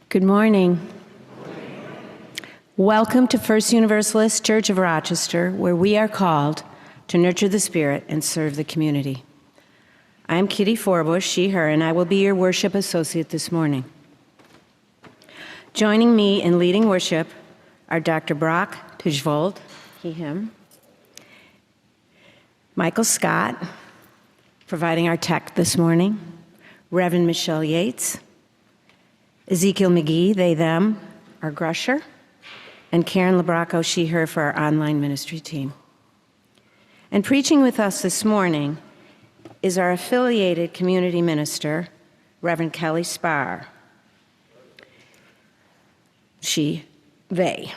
Good morning. Welcome to First Universalist Church of Rochester, where we are called to nurture the Spirit and serve the community. I am Kitty Forbush, she, her, and I will be your worship associate this morning. Joining me in leading worship are Dr. Brock Tijvold, he, him, Michael Scott, providing our tech this morning, Reverend Michelle Yates, Ezekiel McGee, they, them, our Grusher, and Karen Labraco, she, her, for our online ministry team. And preaching with us this morning is our affiliated community minister, Reverend Kelly Spahr. She, they.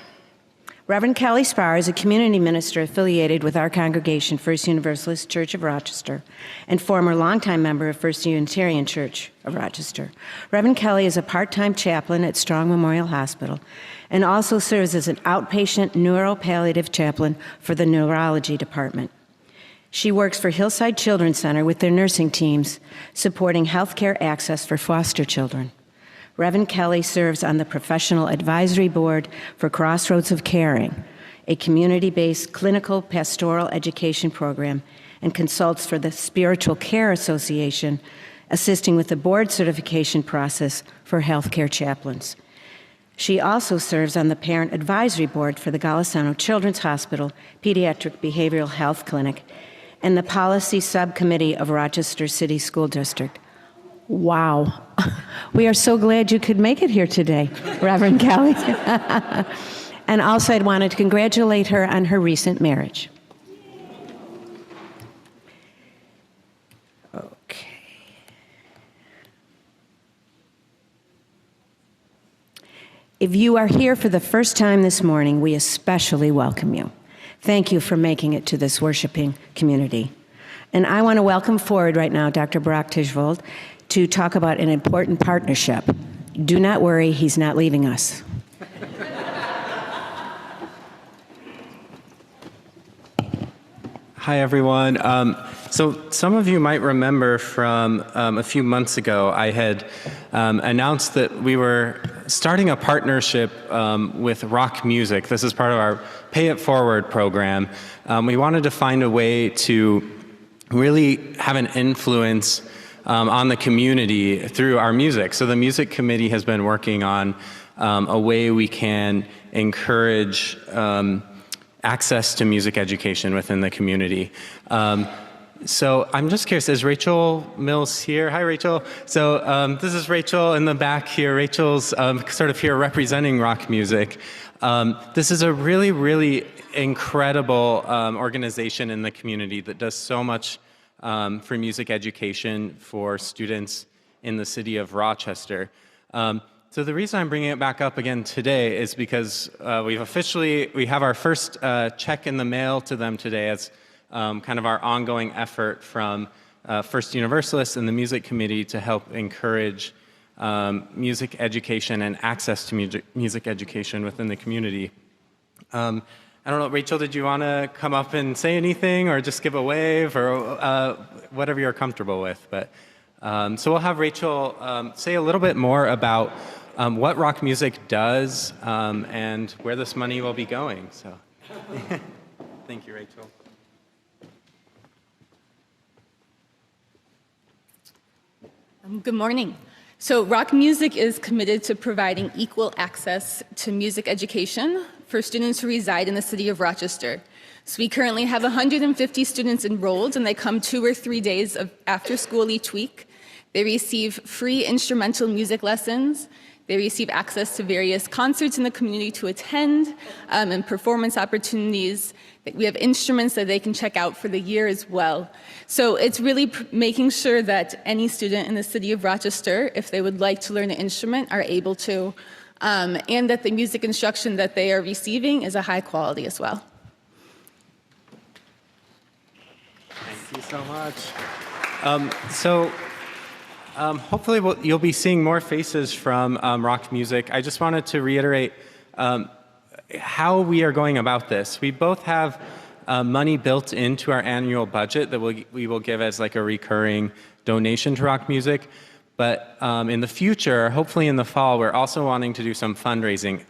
Reverend Kelly Spahr is a community minister affiliated with our congregation, First Universalist Church of Rochester, and former longtime member of First Unitarian Church of Rochester. Reverend Kelly is a part-time chaplain at Strong Memorial Hospital and also serves as an outpatient neuropalliative chaplain for the neurology department. She works for Hillside Children's Center with their nursing teams, supporting healthcare access for foster children. Reverend Kelly serves on the Professional Advisory Board for Crossroads of Caring, a community-based clinical pastoral education program, and consults for the Spiritual Care Association, assisting with the board certification process for healthcare chaplains. She also serves on the Parent Advisory Board for the Golisano Children's Hospital Pediatric Behavioral Health Clinic and the Policy Subcommittee of Rochester City School District. Wow. We are so glad you could make it here today, Reverend Kelly. And also I'd wanted to congratulate her on her recent marriage. Okay. If you are here for the first time this morning, we especially welcome you. Thank you for making it to this worshiping community. And I want to welcome forward right now Dr. Brock Tijvold to talk about an important partnership. Do not worry, he's not leaving us. Hi, everyone. So some of you might remember from a few months ago, I had announced that we were starting a partnership with Rock Music. This is part of our Pay It Forward program. We wanted to find a way to really have an influence on the community through our music. So the music committee has been working on a way we can encourage access to music education within the community. So I'm just curious, is Rachel Mills here? Hi, Rachel. So this is Rachel in the back here. Rachel's sort of here representing Rock Music. This is a really, really incredible organization in the community that does so much for music education for students in the city of Rochester. So the reason I'm bringing it back up again today is because we have our first check in the mail to them today as kind of our ongoing effort from First Universalist and the Music Committee to help encourage music education and access to music education within the community. I don't know, Rachel, did you want to come up and say anything or just give a wave or whatever you're comfortable with? But so we'll have Rachel say a little bit more about what Rock Music does and where this money will be going. So thank you, Rachel. Good morning. So Rock Music is committed to providing equal access to music education for students who reside in the city of Rochester. So we currently have 150 students enrolled, and they come 2 or 3 days of after school each week. They receive free instrumental music lessons. They receive access to various concerts in the community to attend and performance opportunities. We have instruments that they can check out for the year as well. So it's really making sure that any student in the city of Rochester, if they would like to learn an instrument, are able to, and that the music instruction that they are receiving is a high quality as well. Thank you so much. Hopefully you'll be seeing more faces from Rock Music. I just wanted to reiterate how we are going about this. We both have money built into our annual budget that we will give as like a recurring donation to Rock Music. But in the future, hopefully in the fall, we're also wanting to do some fundraising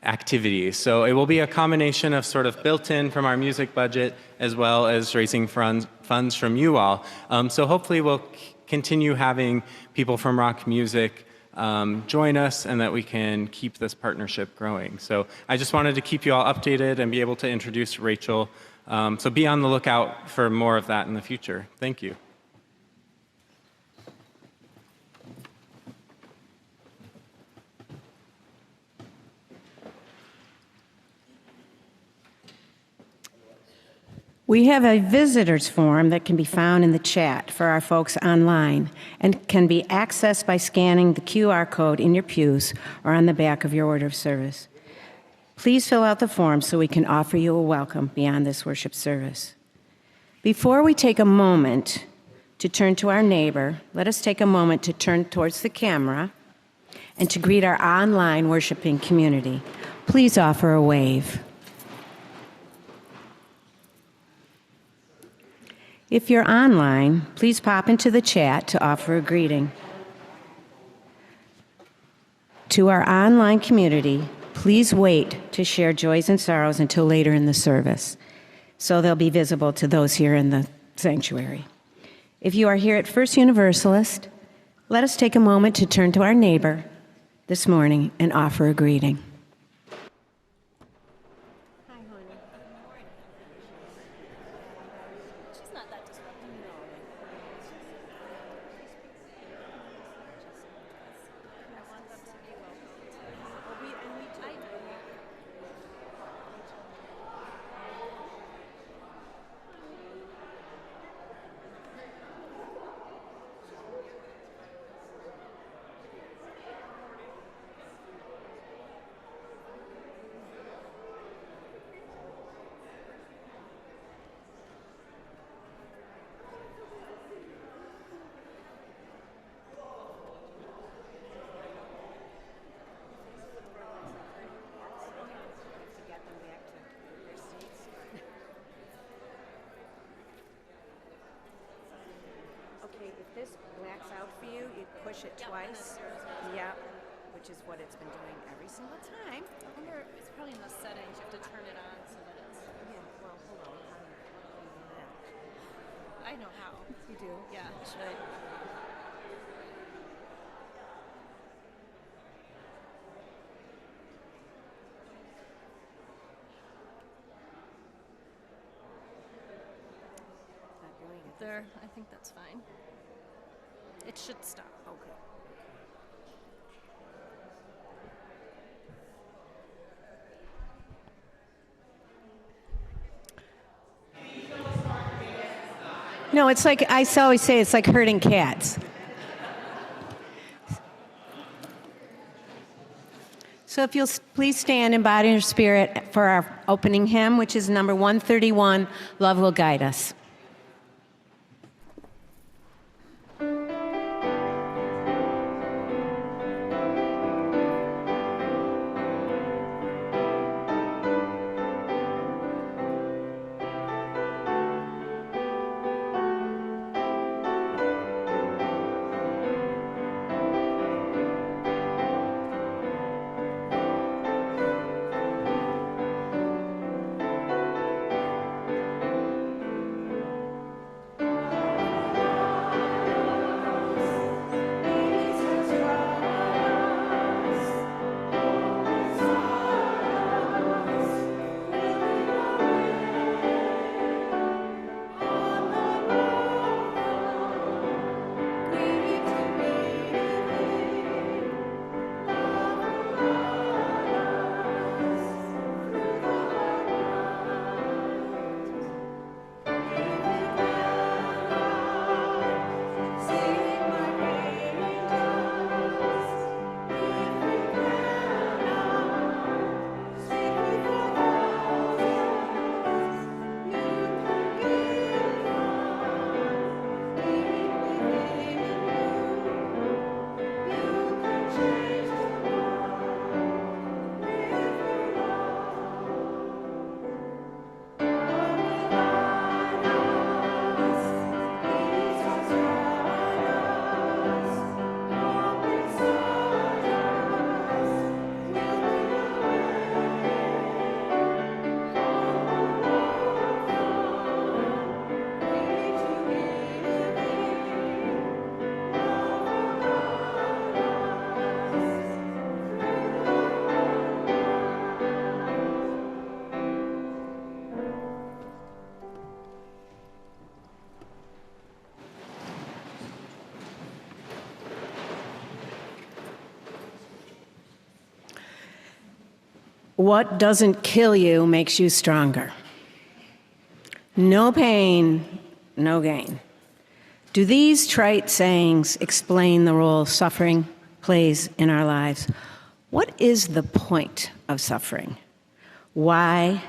activities. So it will be a combination of sort of built-in from our music budget as well as raising funds from you all. So hopefully we'll continue having people from rock music join us and that we can keep this partnership growing. So I just wanted to keep you all updated and be able to introduce Rachel. So be on the lookout for more of that in the future. Thank you. We have a visitors form that can be found in the chat for our folks online and can be accessed by scanning the QR code in your pews or on the back of your order of service. Please fill out the form so we can offer you a welcome beyond this worship service. Before we take a moment to turn to our neighbor, let us take a moment to turn towards the camera and to greet our online worshiping community. Please offer a wave. If you're online, please pop into the chat to offer a greeting. To our online community, please wait to share joys and sorrows until later in the service, so they'll be visible to those here in the sanctuary. If you are here at First Universalist, let us take a moment to turn to our neighbor this morning and offer a greeting. Push it twice. Yeah, which is what it's been doing every single time. I wonder, it's probably in the settings. You have to turn it on so that it's. Yeah, well, hold on. I know how. You do? Yeah, should I? Not doing it. There, I think that's fine. It should stop. Okay. No, it's like, I always say, it's like herding cats. So if you'll please stand in body and spirit for our opening hymn, which is number 131, Love Will Guide Us. What doesn't kill you makes you stronger. No pain, no gain. Do these trite sayings explain the role suffering plays in our lives? What is the point of suffering? Why?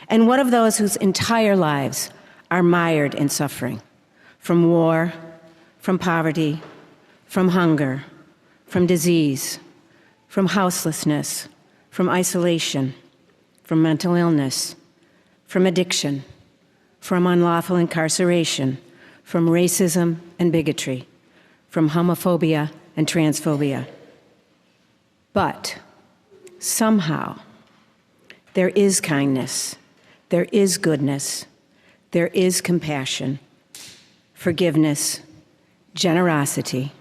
And what of those whose entire lives are mired in suffering? From war, from poverty, from hunger, from disease, from houselessness, from isolation, from mental illness, from addiction, from unlawful incarceration, from racism and bigotry, from homophobia and transphobia. But somehow, there is kindness, there is goodness, there is compassion, forgiveness, generosity,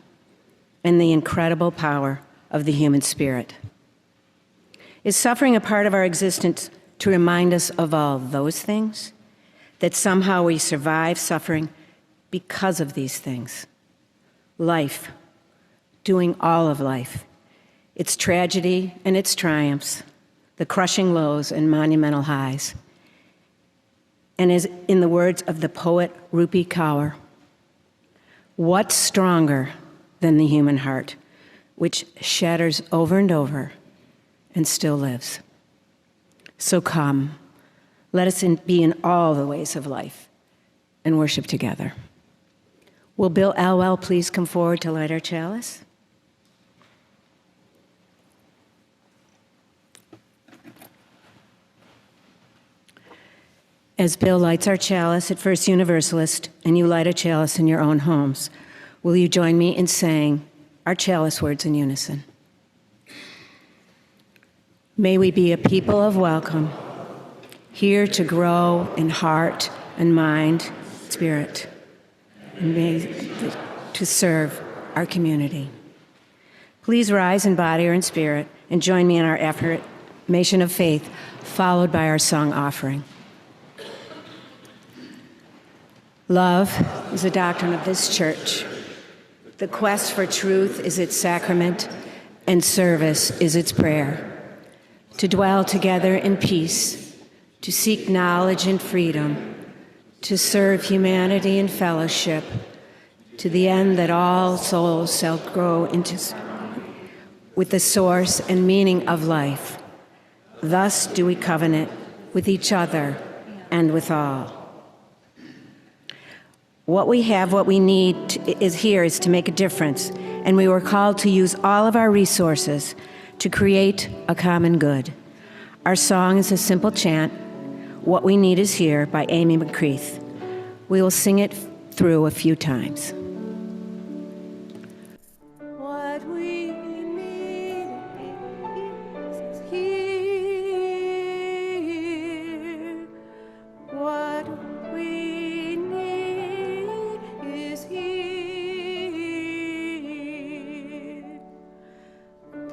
and the incredible power of the human spirit. Is suffering a part of our existence to remind us of all those things? That somehow we survive suffering because of these things? Life, doing all of life, its tragedy and its triumphs, the crushing lows and monumental highs. And as in the words of the poet Rupi Kaur, what's stronger than the human heart, which shatters over and over and still lives? So come, let us be in all the ways of life and worship together. Will Bill Alwell please come forward to light our chalice? As Bill lights our chalice at First Universalist, and you light a chalice in your own homes, will you join me in saying our chalice words in unison? May we be a people of welcome, here to grow in heart and mind, spirit, and to serve our community. Please rise in body or in spirit and join me in our affirmation of faith, followed by our song offering. Love is a doctrine of this church. The quest for truth is its sacrament, and service is its prayer. To dwell together in peace, to seek knowledge and freedom, to serve humanity in fellowship, to the end that all souls shall grow into with the source and meaning of life. Thus do we covenant with each other and with all. What we have, what we need is to make a difference, and we were called to use all of our resources to create a common good. Our song is a simple chant, What We Need Is Here by Amy McCreath. We will sing it through a few times. What we need is here. What we need is here.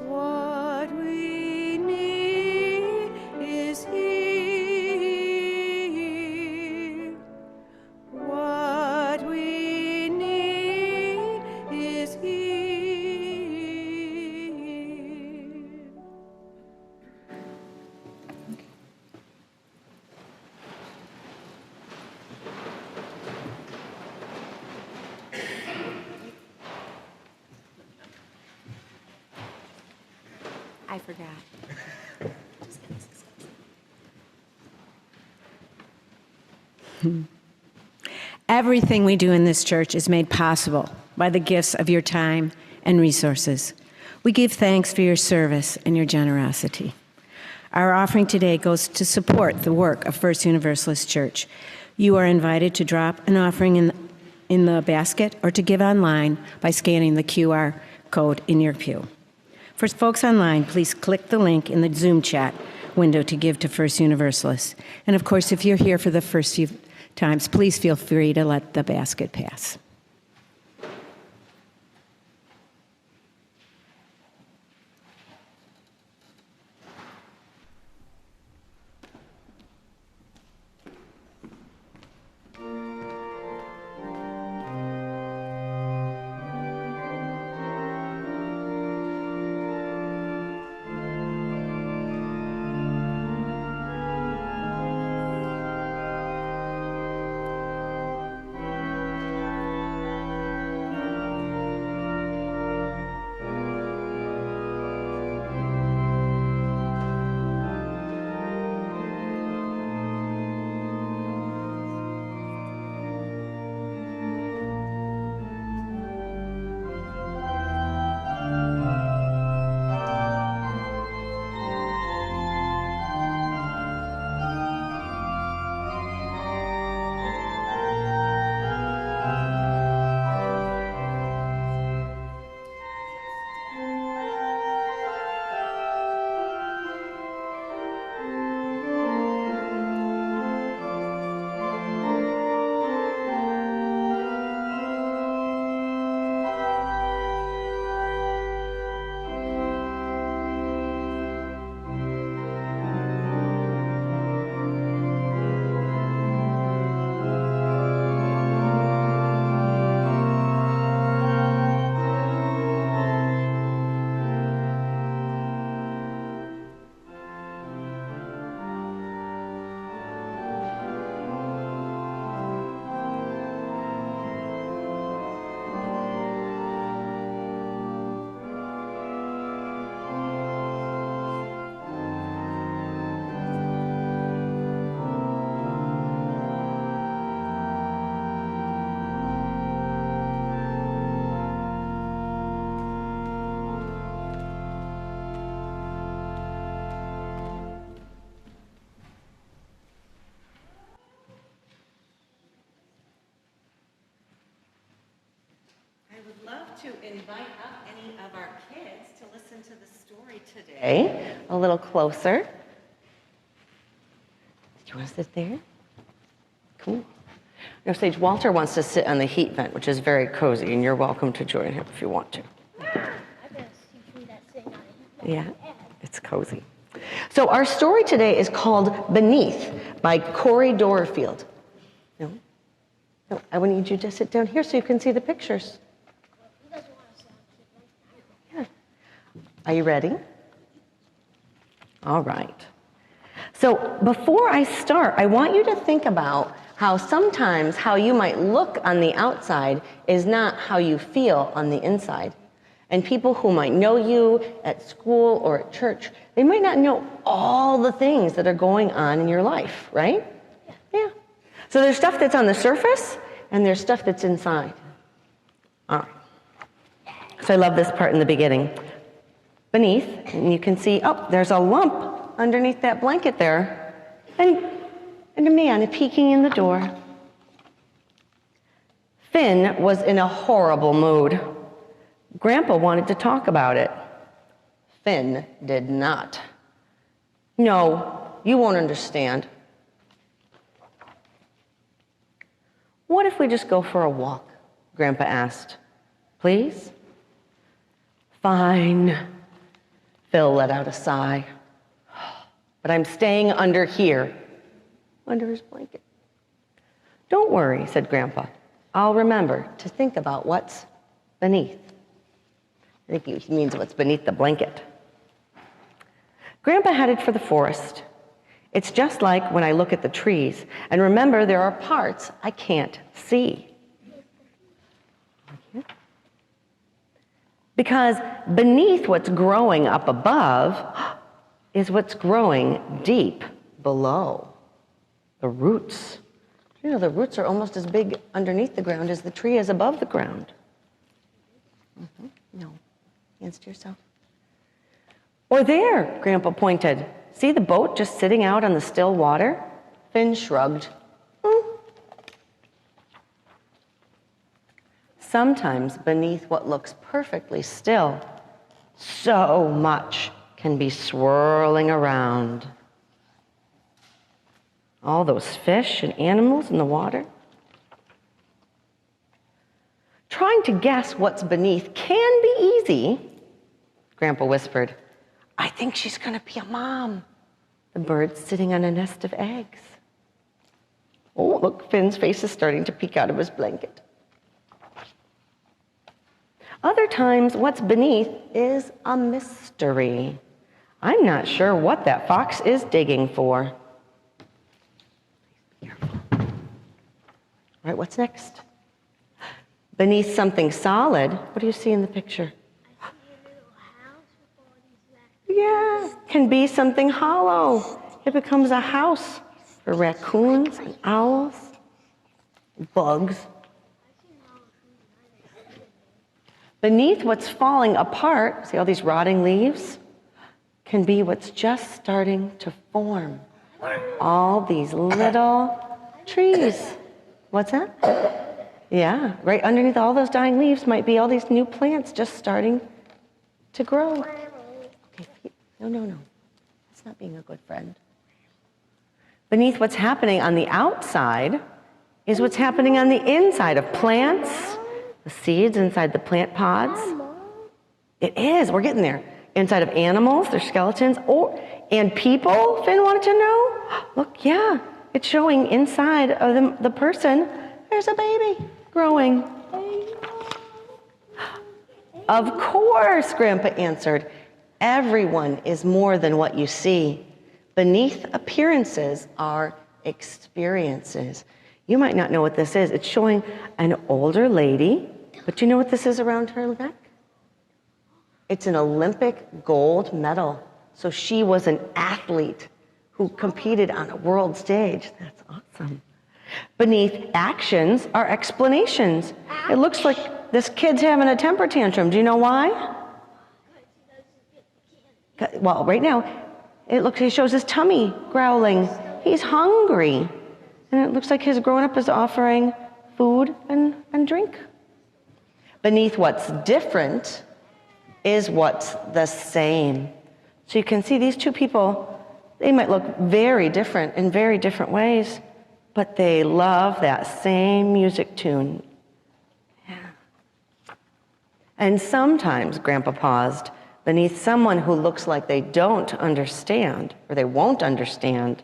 What we need is here. What we need is here. I forgot. Everything we do in this church is made possible by the gifts of your time and resources. We give thanks for your service and your generosity. Our offering today goes to support the work of First Universalist Church. You are invited to drop an offering in the basket or to give online by scanning the QR code in your pew. For folks online, please click the link in the Zoom chat window to give to First Universalist. And of course, if you're here for the first few times, please feel free to let the basket pass. to invite up any of our kids to listen to the story today. A little closer. Do you want to sit there? Cool. Now, Sage, Walter wants to sit on the heat vent, which is very cozy, and you're welcome to join him if you want to. Yeah, it's cozy. So our story today is called Beneath by Corey Dorfield. No, I need you to sit down here so you can see the pictures. Yeah. Are you ready? All right. So before I start, I want you to think about how sometimes how you might look on the outside is not how you feel on the inside. And people who might know you at school or at church, they might not know all the things that are going on in your life, right? Yeah. So there's stuff that's on the surface, and there's stuff that's inside. All right. So I love this part in the beginning. Beneath, and you can see, oh, there's a lump underneath that blanket there, and a man peeking in the door. Finn was in a horrible mood. Grandpa wanted to talk about it. Finn did not. No, you won't understand. What if we just go for a walk? Grandpa asked. Please? Fine. Phil let out a sigh. But I'm staying under here, under his blanket. Don't worry, said Grandpa. I'll remember to think about what's beneath. I think he means what's beneath the blanket. Grandpa headed for the forest. It's just like when I look at the trees. And remember, there are parts I can't see. Because beneath what's growing up above is what's growing deep below. The roots. You know, the roots are almost as big underneath the ground as the tree is above the ground. No. Hands to yourself. Or there, Grandpa pointed. See the boat just sitting out on the still water? Finn shrugged. Sometimes beneath what looks perfectly still, so much can be swirling around. All those fish and animals in the water. Trying to guess what's beneath can be easy, Grandpa whispered. I think she's going to be a mom. The bird's sitting on a nest of eggs. Oh, look, Finn's face is starting to peek out of his blanket. Other times, what's beneath is a mystery. I'm not sure what that fox is digging for. Be careful. All right, what's next? Beneath something solid, what do you see in the picture? I see a little house with all these raccoons. Yeah, can be something hollow. It becomes a house for raccoons and owls, bugs. Beneath what's falling apart, see all these rotting leaves, can be what's just starting to form. All these little trees. What's that? Yeah, right underneath all those dying leaves might be all these new plants just starting to grow. Okay, no. That's not being a good friend. Beneath what's happening on the outside is what's happening on the inside of plants, the seeds inside the plant pods. It is, we're getting there. Inside of animals, their skeletons, and people, Finn wanted to know. Look, yeah, it's showing inside of the person, there's a baby growing. Of course, Grandpa answered. Everyone is more than what you see. Beneath appearances are experiences. You might not know what this is. It's showing an older lady, but you know what this is around her neck? It's an Olympic gold medal. So she was an athlete who competed on a world stage. That's awesome. Beneath actions are explanations. It looks like this kid's having a temper tantrum. Do you know why? Well, right now, he shows his tummy growling. He's hungry. And it looks like his grown-up is offering food and drink. Beneath what's different is what's the same. So you can see these two people, they might look very different in very different ways, but they love that same music tune. Yeah. And sometimes, Grandpa paused, beneath someone who looks like they don't understand, or they won't understand,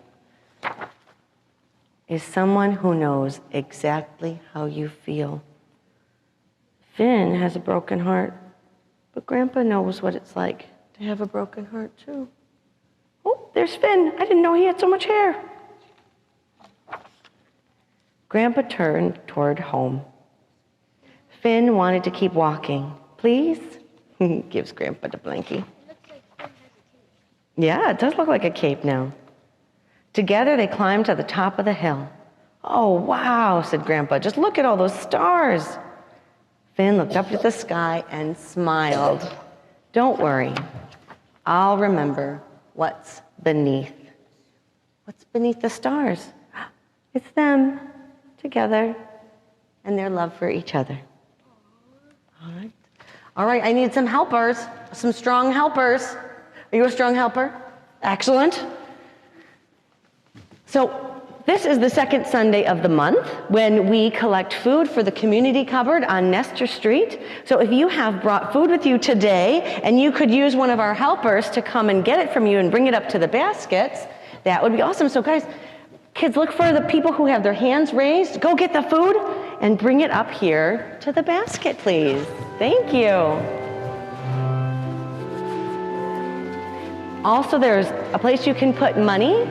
is someone who knows exactly how you feel. Finn has a broken heart, but Grandpa knows what it's like to have a broken heart too. Oh, there's Finn. I didn't know he had so much hair. Grandpa turned toward home. Finn wanted to keep walking. Please? Gives Grandpa the blankie. Yeah, it does look like a cape now. Together they climbed to the top of the hill. Oh, wow, said Grandpa. Just look at all those stars. Finn looked up at the sky and smiled. Don't worry. I'll remember what's beneath. What's beneath the stars? It's them together and their love for each other. All right. All right, I need some helpers, some strong helpers. Are you a strong helper? Excellent. So this is the second Sunday of the month when we collect food for the community cupboard on Nestor Street. So if you have brought food with you today and you could use one of our helpers to come and get it from you and bring it up to the baskets, that would be awesome. So guys, kids, look for the people who have their hands raised. Go get the food and bring it up here to the basket, please. Thank you. Also, there's a place you can put money.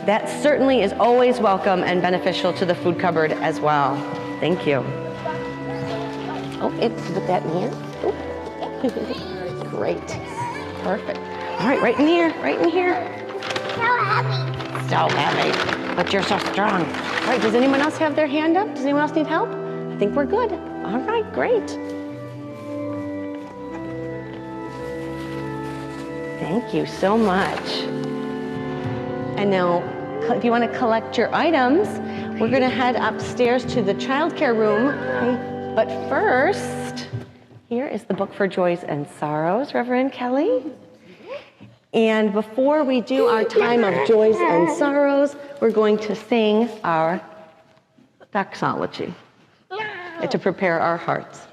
That certainly is always welcome and beneficial to the food cupboard as well. Thank you. Oh, put that in here. Oh. Great. Perfect. All right, right in here, right in here. So heavy. So heavy, but you're so strong. All right, does anyone else have their hand up? Does anyone else need help? I think we're good. All right, great. Thank you so much. And now, if you want to collect your items, we're going to head upstairs to the childcare room. But first, here is the book for joys and sorrows, Reverend Kelly. And before we do our time of joys and sorrows, we're going to sing our doxology to prepare our hearts.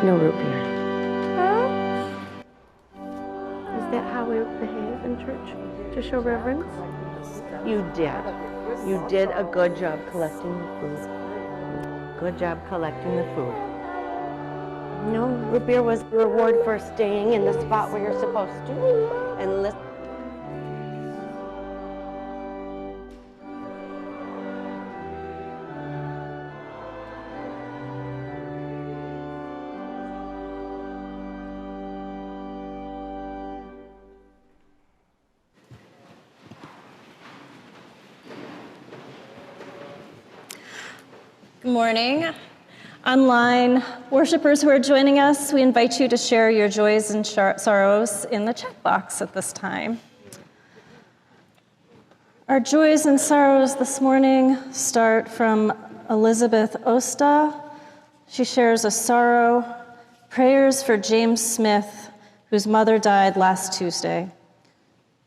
No root beer. Is that how we behave in church? To show reverence? You did. You did a good job collecting the food. Good job collecting the food. No, root beer was the reward for staying in the spot where you're supposed to and listen. Good morning. Online worshipers who are joining us, we invite you to share your joys and sorrows in the chat box at this time. Our joys and sorrows this morning start from Elizabeth Osta. She shares a sorrow, prayers for James Smith, whose mother died last Tuesday.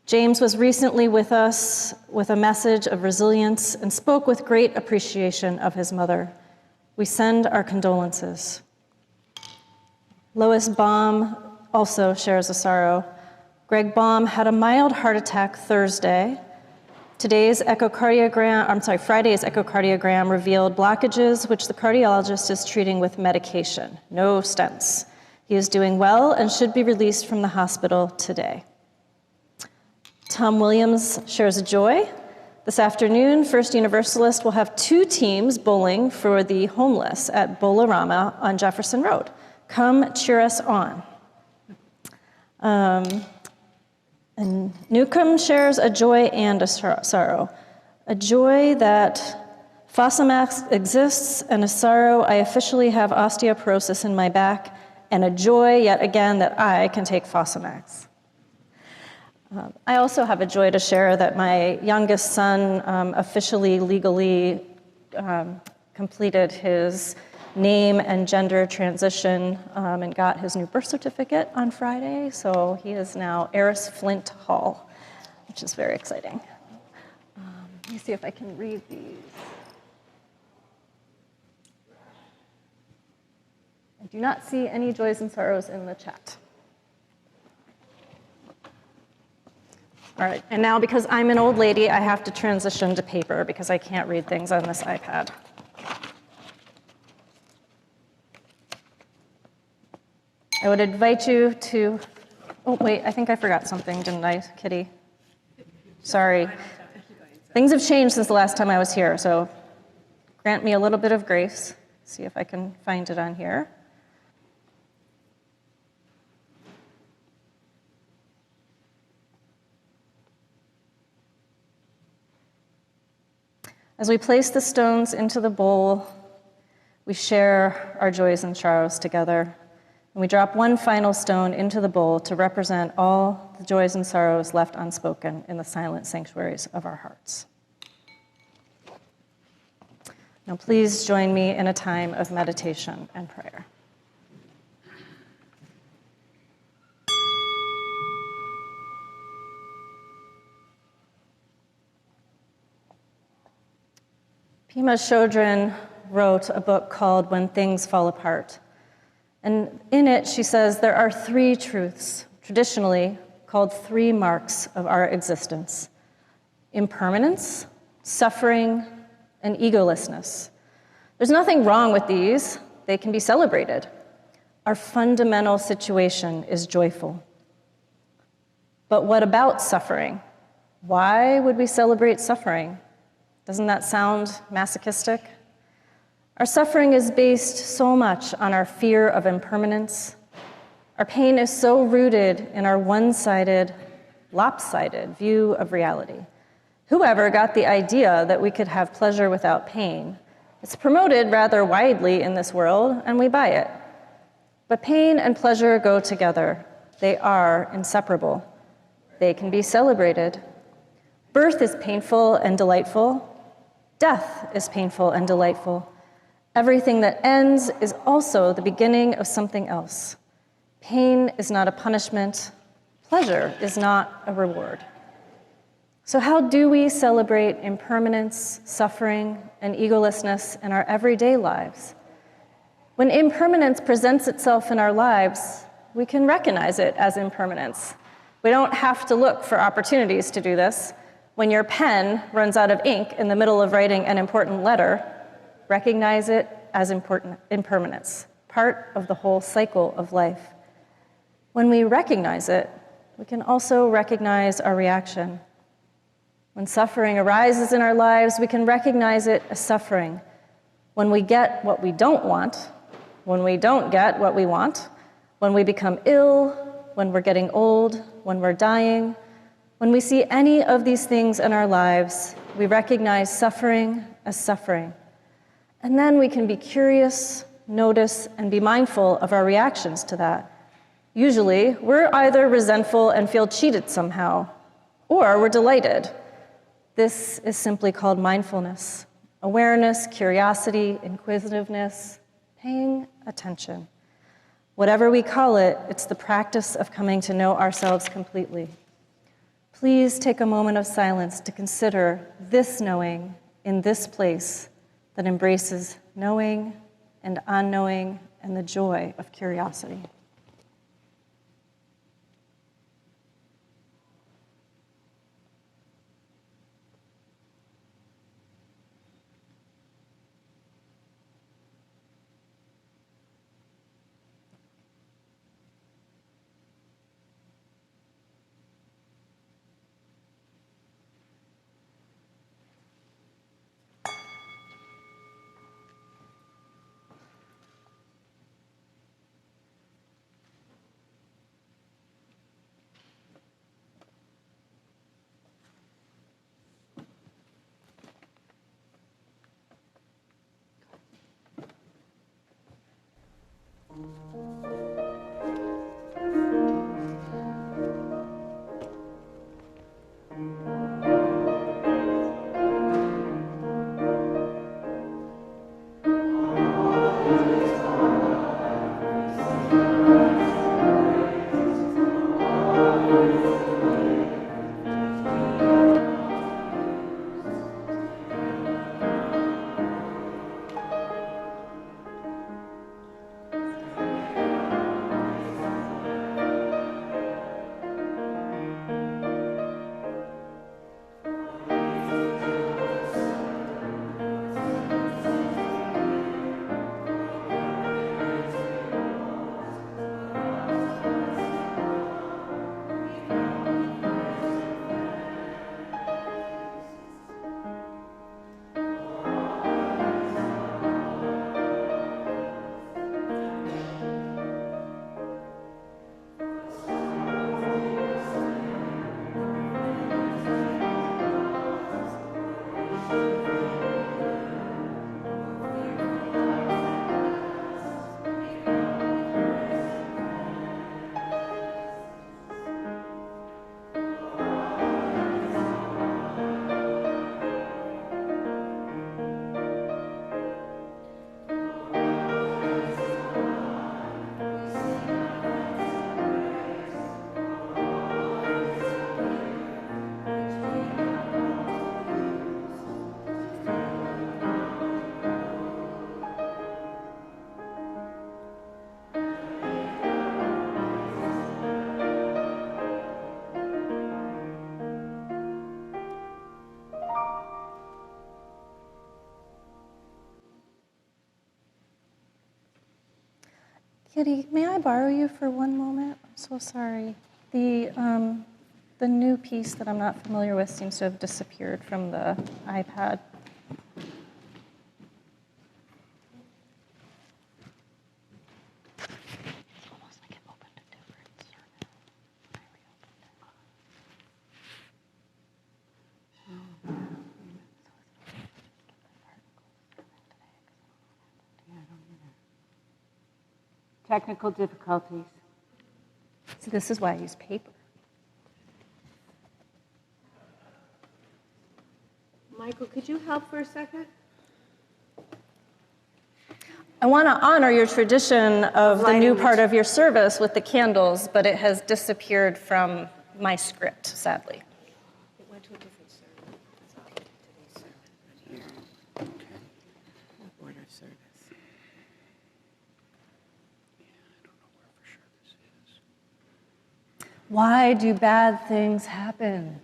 James was recently with us with a message of resilience and spoke with great appreciation of his mother. We send our condolences. Lois Baum also shares a sorrow. Greg Baum had a mild heart attack Thursday. Friday's echocardiogram revealed blockages which the cardiologist is treating with medication, no stents. He is doing well and should be released from the hospital today. Tom Williams shares a joy. This afternoon, First Universalist will have 2 teams bowling for the homeless at Bowl-O-Rama on Jefferson Road. Come cheer us on. And Newcomb shares a joy and a sorrow. A joy that Fosamax exists, and a sorrow I officially have osteoporosis in my back and a joy, yet again, that I can take Fosamax. I also have a joy to share that my youngest son officially, legally completed his name and gender transition and got his new birth certificate on Friday. So he is now Eris Flint Hall, which is very exciting. Let me see if I can read these. I do not see any joys and sorrows in the chat. All right, and now because I'm an old lady, I have to transition to paper because I can't read things on this iPad. I would invite you to, oh wait, I think I forgot something, didn't I, Kitty? Sorry. Things have changed since the last time I was here, so grant me a little bit of grace. See if I can find it on here. As we place the stones into the bowl, we share our joys and sorrows together. And we drop one final stone into the bowl to represent all the joys and sorrows left unspoken in the silent sanctuaries of our hearts. Now, please join me in a time of meditation and prayer. Pema Chodron wrote a book called When Things Fall Apart. And in it, she says there are three truths, traditionally called three marks of our existence: impermanence, suffering, and egolessness. There's nothing wrong with these. They can be celebrated. Our fundamental situation is joyful. But what about suffering? Why would we celebrate suffering? Doesn't that sound masochistic? Our suffering is based so much on our fear of impermanence. Our pain is so rooted in our one-sided, lopsided view of reality. Whoever got the idea that we could have pleasure without pain? It's promoted rather widely in this world, and we buy it. But pain and pleasure go together. They are inseparable. They can be celebrated. Birth is painful and delightful. Death is painful and delightful. Everything that ends is also the beginning of something else. Pain is not a punishment. Pleasure is not a reward. So how do we celebrate impermanence, suffering, and egolessness in our everyday lives? When impermanence presents itself in our lives, we can recognize it as impermanence. We don't have to look for opportunities to do this. When your pen runs out of ink in the middle of writing an important letter, recognize it as impermanence, part of the whole cycle of life. When we recognize it, we can also recognize our reaction. When suffering arises in our lives, we can recognize it as suffering. When we get what we don't want, when we don't get what we want, when we become ill, when we're getting old, when we're dying, when we see any of these things in our lives, we recognize suffering as suffering. And then we can be curious, notice, and be mindful of our reactions to that. Usually, we're either resentful and feel cheated somehow, or we're delighted. This is simply called mindfulness: awareness, curiosity, inquisitiveness, paying attention. Whatever we call it, it's the practice of coming to know ourselves completely. Please take a moment of silence to consider this knowing in this place that embraces knowing and unknowing and the joy of curiosity. Kitty, may I borrow you for one moment? I'm so sorry. The new piece that I'm not familiar with seems to have disappeared from the iPad. Technical difficulties. So this is why I use paper. Michael, could you help for a second? I want to honor your tradition of the new Lighting part of your service with the candles, but it has disappeared from my script, sadly. It went to a different server. It's not today's server. Here. Okay. Order service. Why do bad things happen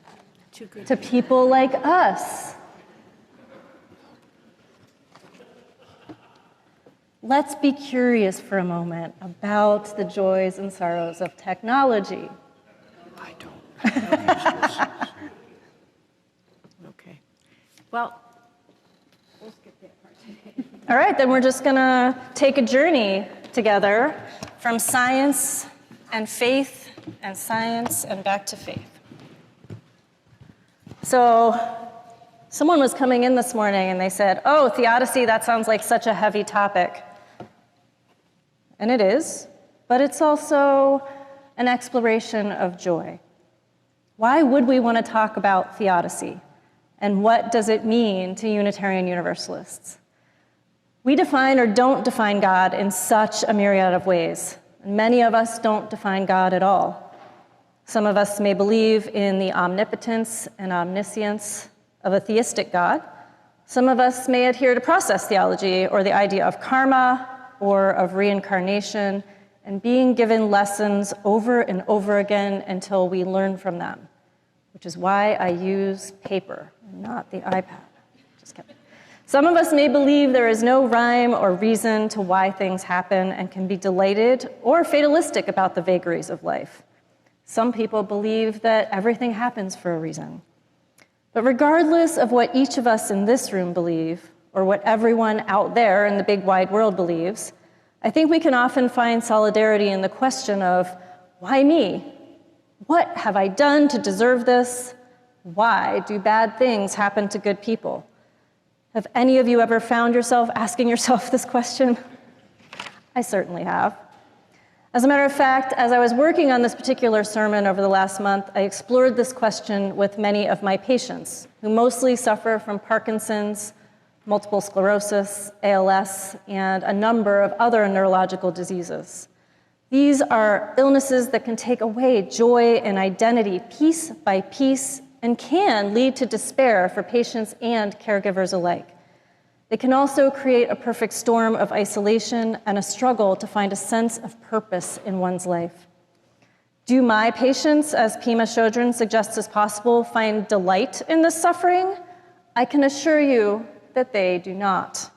to people like us? Let's be curious for a moment about the joys and sorrows of technology. I don't. Okay. Well, we'll skip that part. All right, then we're just going to take a journey together from science and faith and science and back to faith. So someone was coming in this morning and they said, oh, Theodicy, that sounds like such a heavy topic. And it is, but it's also an exploration of joy. Why would we want to talk about theodicy? And what does it mean to Unitarian Universalists? We define or don't define God in such a myriad of ways. And many of us don't define God at all. Some of us may believe in the omnipotence and omniscience of a theistic God. Some of us may adhere to process theology or the idea of karma or of reincarnation and being given lessons over and over again until we learn from them, which is why I use paper, not the iPad. Just kidding. Some of us may believe there is no rhyme or reason to why things happen and can be delighted or fatalistic about the vagaries of life. Some people believe that everything happens for a reason. But regardless of what each of us in this room believe, or what everyone out there in the big wide world believes, I think we can often find solidarity in the question of, why me? What have I done to deserve this? Why do bad things happen to good people? Have any of you ever found yourself asking yourself this question? I certainly have. As a matter of fact, as I was working on this particular sermon over the last month, I explored this question with many of my patients, who mostly suffer from Parkinson's, multiple sclerosis, ALS, and a number of other neurological diseases. These are illnesses that can take away joy and identity piece by piece and can lead to despair for patients and caregivers alike. They can also create a perfect storm of isolation and a struggle to find a sense of purpose in one's life. Do my patients, as Pima Chodron suggests as possible, find delight in this suffering? I can assure you that they do not.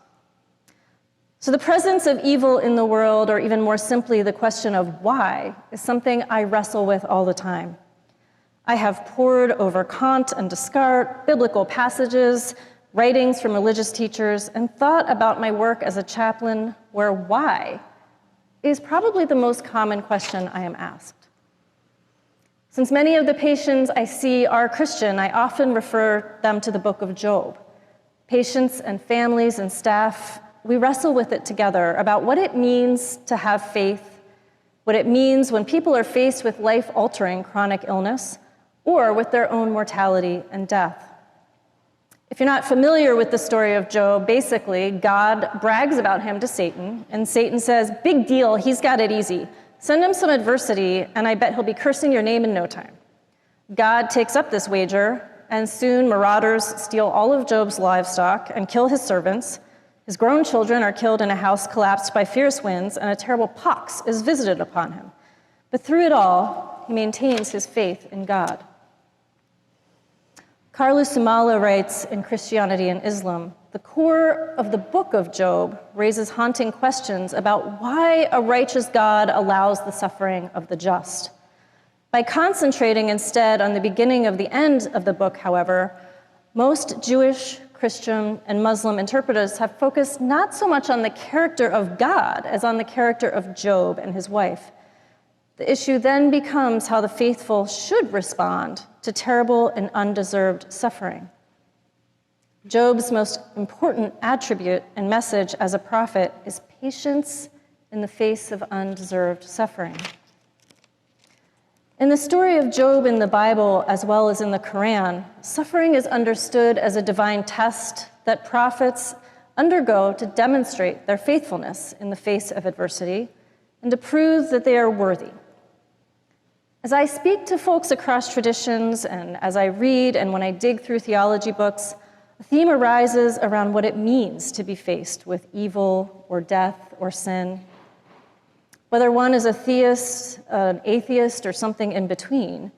So the presence of evil in the world, or even more simply, the question of why, is something I wrestle with all the time. I have pored over Kant and Descartes, biblical passages, writings from religious teachers, and thought about my work as a chaplain, where why is probably the most common question I am asked. Since many of the patients I see are Christian, I often refer them to the book of Job. Patients and families and staff, we wrestle with it together about what it means to have faith, what it means when people are faced with life-altering chronic illness, or with their own mortality and death. If you're not familiar with the story of Job, basically, God brags about him to Satan, and Satan says, big deal, he's got it easy. Send him some adversity, and I bet he'll be cursing your name in no time. God takes up this wager, and soon marauders steal all of Job's livestock and kill his servants. His grown children are killed in a house collapsed by fierce winds, and a terrible pox is visited upon him. But through it all, he maintains his faith in God. Carlos Sumala writes in Christianity and Islam, the core of the book of Job raises haunting questions about why a righteous God allows the suffering of the just. By concentrating instead on the beginning of the end of the book, however, most Jewish, Christian, and Muslim interpreters have focused not so much on the character of God as on the character of Job and his wife. The issue then becomes how the faithful should respond to terrible and undeserved suffering. Job's most important attribute and message as a prophet is patience in the face of undeserved suffering. In the story of Job in the Bible, as well as in the Quran, suffering is understood as a divine test that prophets undergo to demonstrate their faithfulness in the face of adversity and to prove that they are worthy. As I speak to folks across traditions and as I read and when I dig through theology books, a theme arises around what it means to be faced with evil or death or sin. Whether one is a theist, an atheist, or something in between,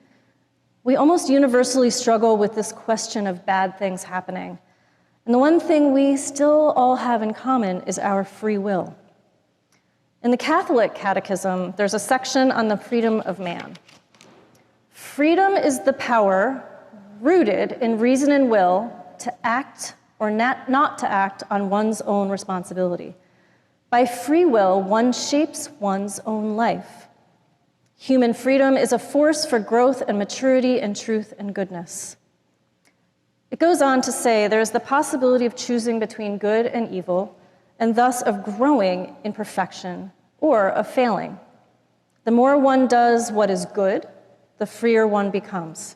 we almost universally struggle with this question of bad things happening. And the one thing we still all have in common is our free will. In the Catholic Catechism, there's a section on the freedom of man. Freedom is the power rooted in reason and will to act or not to act on one's own responsibility. By free will, one shapes one's own life. Human freedom is a force for growth and maturity and truth and goodness. It goes on to say there is the possibility of choosing between good and evil, and thus of growing in perfection or of failing. The more one does what is good, the freer one becomes.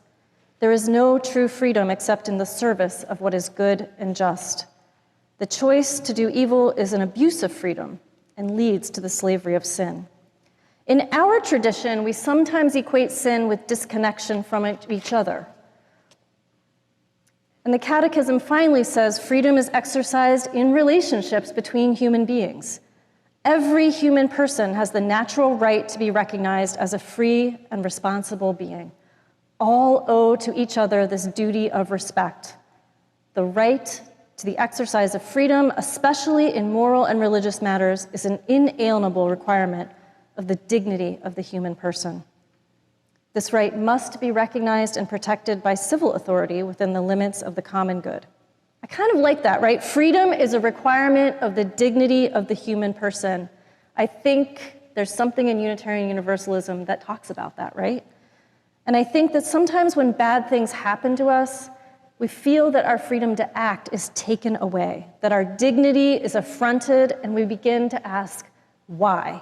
There is no true freedom except in the service of what is good and just. The choice to do evil is an abuse of freedom and leads to the slavery of sin. In our tradition, we sometimes equate sin with disconnection from each other. And the Catechism finally says freedom is exercised in relationships between human beings. Every human person has the natural right to be recognized as a free and responsible being. All owe to each other this duty of respect. The right to the exercise of freedom, especially in moral and religious matters, is an inalienable requirement of the dignity of the human person. This right must be recognized and protected by civil authority within the limits of the common good. I kind of like that, right? Freedom is a requirement of the dignity of the human person. I think there's something in Unitarian Universalism that talks about that, right? And I think that sometimes when bad things happen to us, we feel that our freedom to act is taken away, that our dignity is affronted, and we begin to ask, why?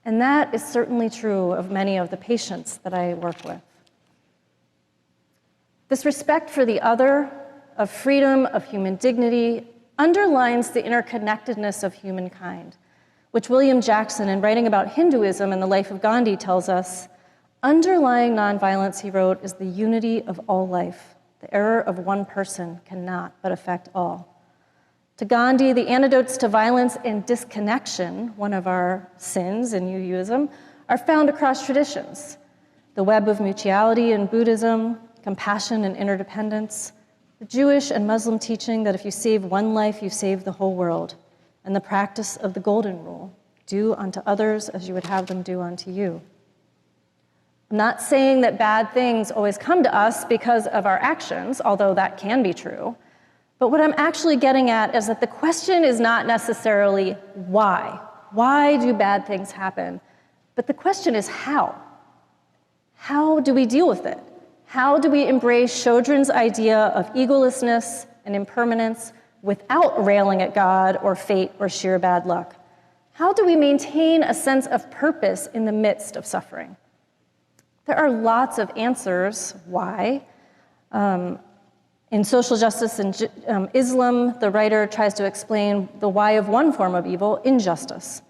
And that is certainly true of many of the patients that I work with. This respect for the other, of freedom, of human dignity, underlines the interconnectedness of humankind, which William Jackson, in writing about Hinduism and the life of Gandhi, tells us, underlying nonviolence, he wrote, is the unity of all life. The error of one person cannot but affect all. To Gandhi, the antidotes to violence and disconnection, one of our sins in UUism, are found across traditions. The web of mutuality in Buddhism, compassion and interdependence, the Jewish and Muslim teaching that if you save one life, you save the whole world, and the practice of the golden rule, do unto others as you would have them do unto you. I'm not saying that bad things always come to us because of our actions, although that can be true. But what I'm actually getting at is that the question is not necessarily why. Why do bad things happen? But the question is how. How do we deal with it? How do we embrace Sjögren's idea of egolessness and impermanence without railing at God or fate or sheer bad luck? How do we maintain a sense of purpose in the midst of suffering? There are lots of answers why. In Social Justice and Islam, the writer tries to explain the why of one form of evil, injustice.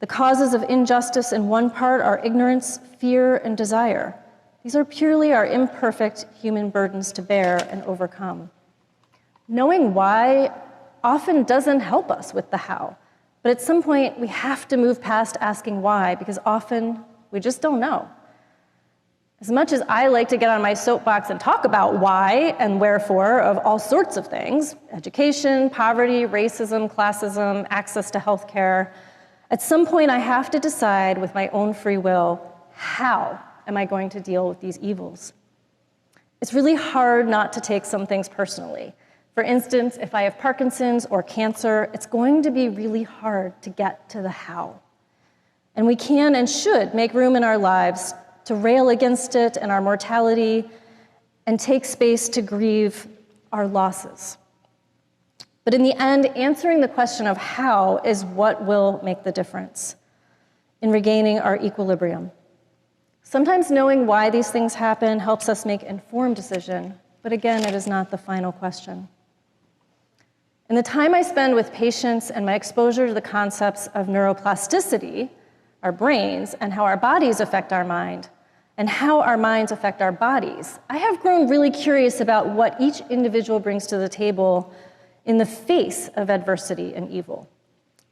The causes of injustice in one part are ignorance, fear, and desire. These are purely our imperfect human burdens to bear and overcome. Knowing why often doesn't help us with the how, but at some point we have to move past asking why because often we just don't know. As much as I like to get on my soapbox and talk about why and wherefore of all sorts of things, education, poverty, racism, classism, access to healthcare, at some point I have to decide with my own free will, how am I going to deal with these evils? It's really hard not to take some things personally. For instance, if I have Parkinson's or cancer, it's going to be really hard to get to the how. And we can and should make room in our lives to rail against it and our mortality and take space to grieve our losses. But in the end, answering the question of how is what will make the difference in regaining our equilibrium. Sometimes knowing why these things happen helps us make informed decision, but again, it is not the final question. In the time I spend with patients and my exposure to the concepts of neuroplasticity, our brains, and how our bodies affect our mind, and how our minds affect our bodies, I have grown really curious about what each individual brings to the table in the face of adversity and evil.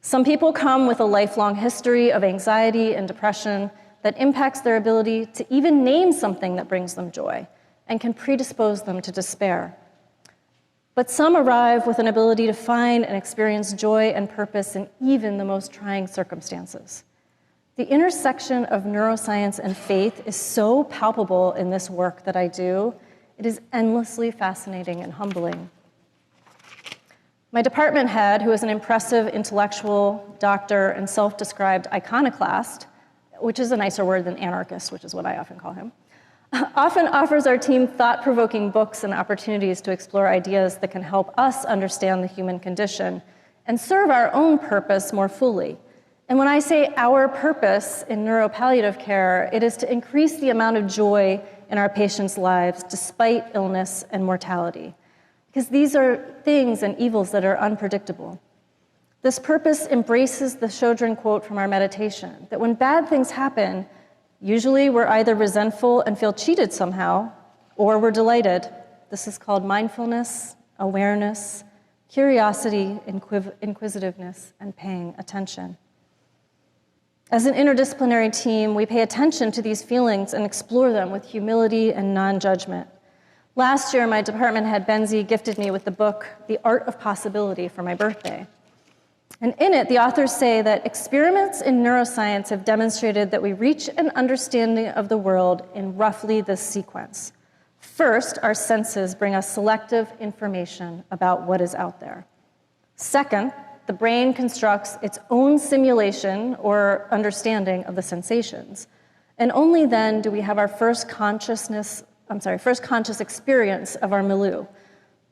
Some people come with a lifelong history of anxiety and depression that impacts their ability to even name something that brings them joy and can predispose them to despair. But some arrive with an ability to find and experience joy and purpose in even the most trying circumstances. The intersection of neuroscience and faith is so palpable in this work that I do. It is endlessly fascinating and humbling. My department head, who is an impressive intellectual, doctor, and self-described iconoclast, which is a nicer word than anarchist, which is what I often call him, often offers our team thought-provoking books and opportunities to explore ideas that can help us understand the human condition and serve our own purpose more fully. And when I say our purpose in neuropalliative care, it is to increase the amount of joy in our patients' lives despite illness and mortality. Because these are things and evils that are unpredictable. This purpose embraces the Shodron quote from our meditation, that when bad things happen, usually we're either resentful and feel cheated somehow, or we're delighted. This is called mindfulness, awareness, curiosity, inquisitiveness, and paying attention. As an interdisciplinary team, we pay attention to these feelings and explore them with humility and non-judgment. Last year, my department head, Benzie, gifted me with the book, The Art of Possibility, for my birthday. And in it, the authors say that experiments in neuroscience have demonstrated that we reach an understanding of the world in roughly this sequence. First, our senses bring us selective information about what is out there. Second, the brain constructs its own simulation or understanding of the sensations. And only then do we have our first conscious experience of our milieu.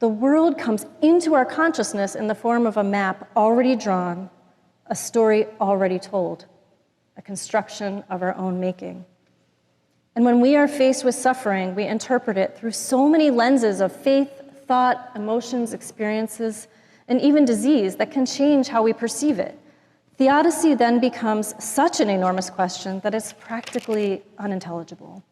The world comes into our consciousness in the form of a map already drawn, a story already told, a construction of our own making. And when we are faced with suffering, we interpret it through so many lenses of faith, thought, emotions, experiences, and even disease that can change how we perceive it. Theodicy then becomes such an enormous question that it's practically unintelligible.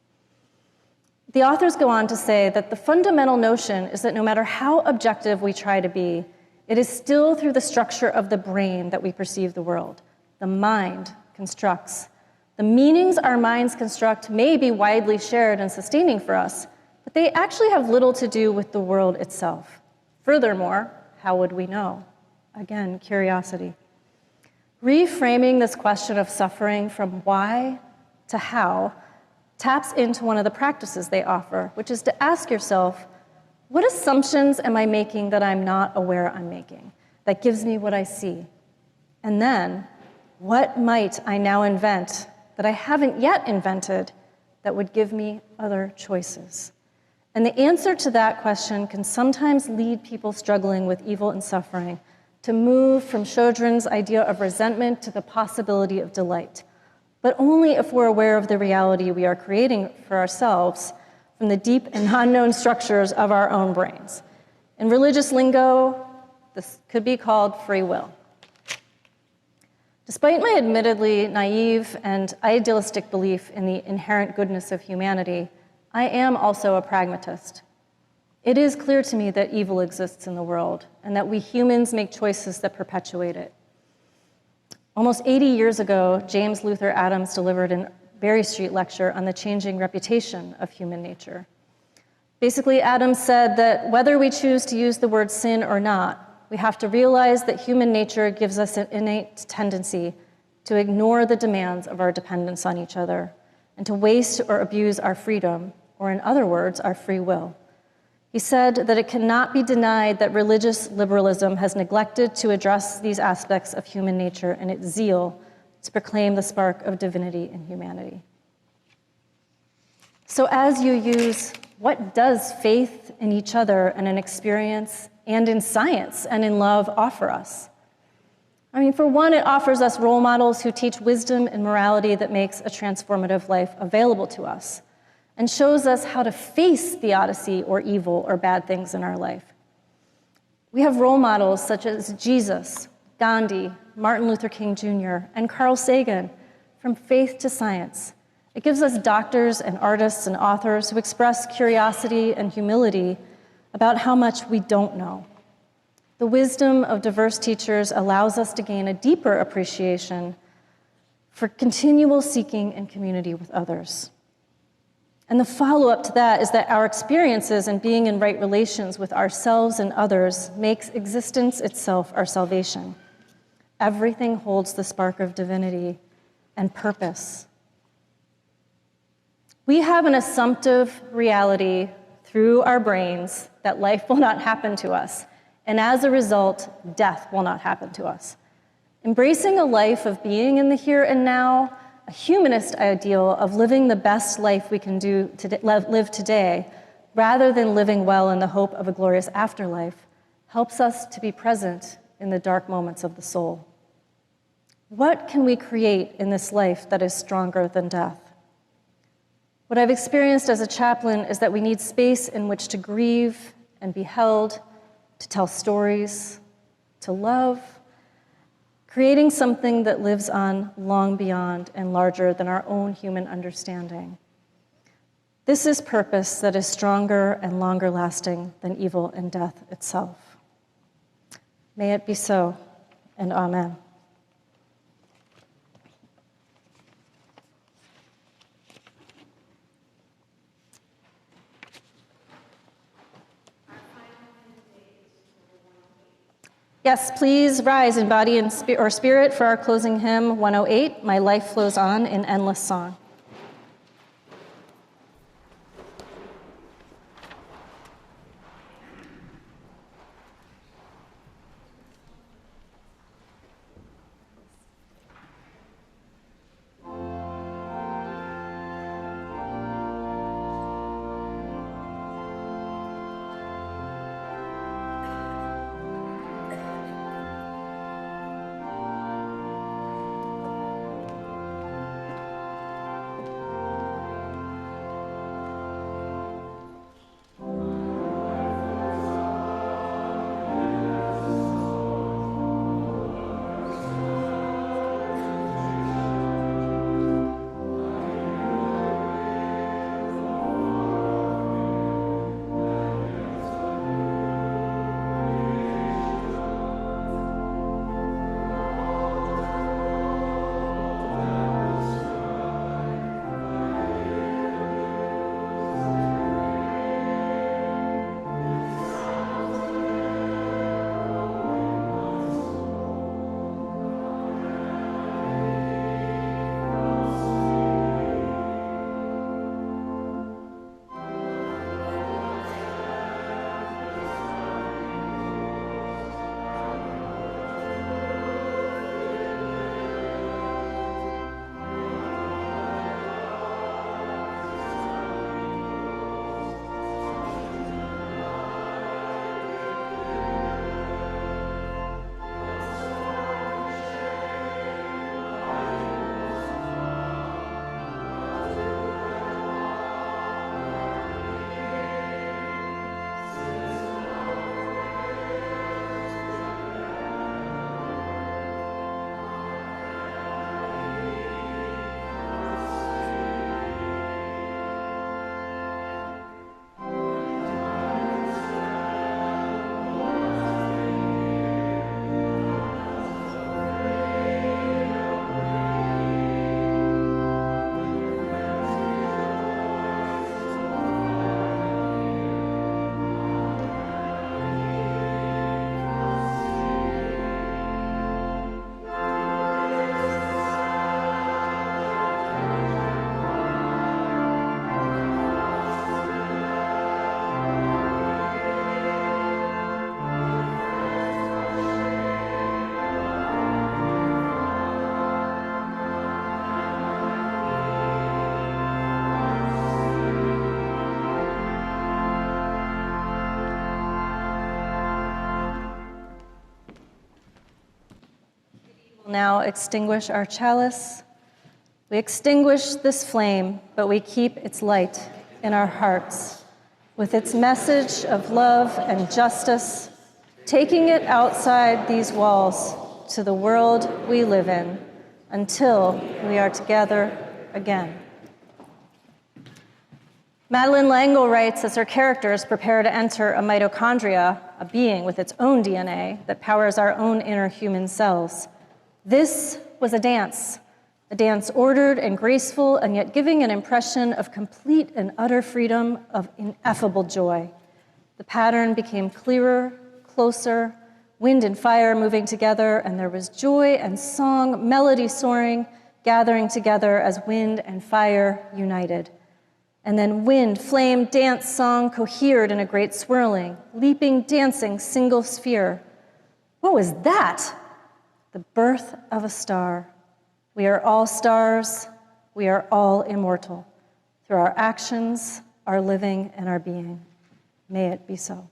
The authors go on to say that the fundamental notion is that no matter how objective we try to be, it is still through the structure of the brain that we perceive the world. The mind constructs. The meanings our minds construct may be widely shared and sustaining for us, but they actually have little to do with the world itself. Furthermore, how would we know? Again, curiosity. Reframing this question of suffering from why to how taps into one of the practices they offer, which is to ask yourself, what assumptions am I making that I'm not aware I'm making, that gives me what I see? And then, what might I now invent that I haven't yet invented that would give me other choices? And the answer to that question can sometimes lead people struggling with evil and suffering to move from Shodron's idea of resentment to the possibility of delight, but only if we're aware of the reality we are creating for ourselves from the deep and unknown structures of our own brains. In religious lingo, this could be called free will. Despite my admittedly naive and idealistic belief in the inherent goodness of humanity, I am also a pragmatist. It is clear to me that evil exists in the world and that we humans make choices that perpetuate it. Almost 80 years ago, James Luther Adams delivered Berry Street lecture on the changing reputation of human nature. Basically, Adam said that whether we choose to use the word sin or not, we have to realize that human nature gives us an innate tendency to ignore the demands of our dependence on each other and to waste or abuse our freedom, or in other words, our free will. He said that it cannot be denied that religious liberalism has neglected to address these aspects of human nature in its zeal to proclaim the spark of divinity in humanity. So as you use, what does faith in each other and in experience and in science and in love offer us? I mean, for one, it offers us role models who teach wisdom and morality that makes a transformative life available to us and shows us how to face theodicy or evil or bad things in our life. We have role models such as Jesus, Gandhi, Martin Luther King Jr., and Carl Sagan, from faith to science. It gives us doctors and artists and authors who express curiosity and humility about how much we don't know. The wisdom of diverse teachers allows us to gain a deeper appreciation for continual seeking and community with others. And the follow-up to that is that our experiences and being in right relations with ourselves and others makes existence itself our salvation. Everything holds the spark of divinity and purpose. We have an assumptive reality through our brains that life will not happen to us, and as a result, death will not happen to us. Embracing a life of being in the here and now, a humanist ideal of living the best life we can live today, rather than living well in the hope of a glorious afterlife, helps us to be present in the dark moments of the soul. What can we create in this life that is stronger than death? What I've experienced as a chaplain is that we need space in which to grieve and be held, to tell stories, to love, creating something that lives on long beyond and larger than our own human understanding. This is purpose that is stronger and longer lasting than evil and death itself. May it be so, and amen. Yes, please rise in body and spirit for our closing hymn, 108, My Life Flows On in Endless Song. Now extinguish our chalice. We extinguish this flame, but we keep its light in our hearts, with its message of love and justice, taking it outside these walls to the world we live in until we are together again. Madeleine L'Engle writes as her characters prepare to enter a mitochondria, a being with its own DNA that powers our own inner human cells. This was a dance ordered and graceful, and yet giving an impression of complete and utter freedom, of ineffable joy. The pattern became clearer, closer, wind and fire moving together, and there was joy and song, melody soaring, gathering together as wind and fire united. And then wind, flame, dance, song cohered in a great swirling, leaping, dancing, single sphere. What was that? The birth of a star. We are all stars. We are all immortal through our actions, our living, and our being. May it be so.